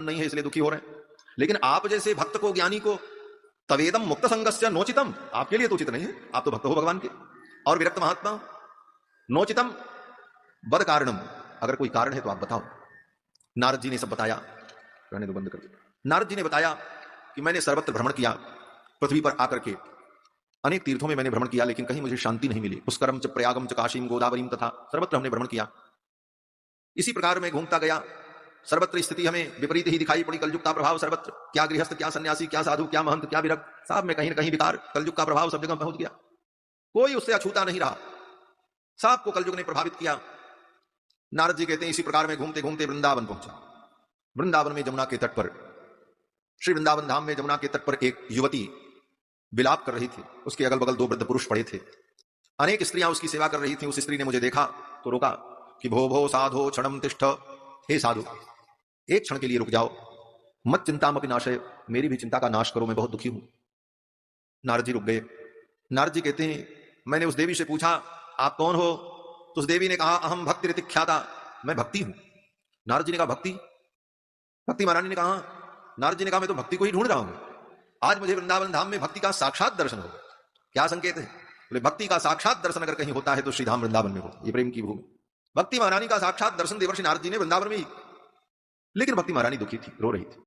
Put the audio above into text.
नहीं है इसलिए दुखी हो रहे हैं। लेकिन आप जैसे भक्त को, ज्ञानी को, तवेदम मुक्त संगस्य नोचितम, आपके लिए तो उचित नहीं है, आप तो भक्त हो भगवान के। और विरक्त महात्मा नोचितम बद कारणम, अगर कोई कारण है तो आप बताओ। नारद जी ने सब बताया। रहने दो, बंद कर दो। नारद जी ने बताया कि मैंने सर्वत्र भ्रमण किया, पृथ्वी पर आकर के अनेक तीर्थों में मैंने भ्रमण किया, लेकिन कहीं मुझे शांति नहीं मिली। पुष्करम च प्रयागम च काशीम गोदावरीम तथा, सर्वत्र हमने भ्रमण किया। इसी प्रकार मैं घूमता गया, सर्वत्र स्थिति हमें विपरीत ही दिखाई पड़ी। कलयुग का प्रभाव सर्वत्र, क्या गृहस्थ, क्या सन्यासी, क्या साधु, क्या महंत, क्या विरक्त, साहब में कहीं न कहीं विकार, कलयुग का प्रभाव सब जगह पहुंच गया। कोई उससे अछूता नहीं रहा, सबको कलयुग ने प्रभावित किया। नारद जी कहते हैं इसी प्रकार मैं घूमते घूमते वृंदावन पहुंचा। वृंदावन में जमुना के तट पर, श्री वृंदावन धाम में जमुना के तट पर एक युवती विलाप कर रही थी। उसके अगल बगल 2 वृद्ध पुरुष पड़े थे। अनेक स्त्रियां उसकी सेवा कर रही थी। उस स्त्री ने मुझे देखा तो रोका कि भो भो साधो क्षणम तिष्ठ, हे साधु एक क्षण के लिए रुक जाओ। मत चिंतामपि नाशय, मेरी भी चिंता का नाश करो, मैं बहुत दुखी हूं। नारद जी रुक गए। नारद जी कहते हैं मैंने उस देवी से पूछा आप कौन हो? तो उस देवी ने कहा अहम भक्ति रीति ख्याता, मैं भक्ति हूं। नारद जी ने कहा भक्ति? भक्ति महारानी ने कहा, नारद जी ने कहा मैं तो भक्ति को ही ढूंढ रहा हूं। आज मुझे वृंदावन धाम में भक्ति का साक्षात दर्शन हो गया। क्या संकेत है? बोले भक्ति का साक्षात दर्शन अगर कहीं होता है तो श्रीधाम वृंदावन में होता है, ये प्रेम की भूमि। भक्ति महारानी का साक्षात दर्शन देवर्षि नारद जी ने वृंदावन में ही। लेकिन भक्ति महारानी दुखी थी, रो रही थी।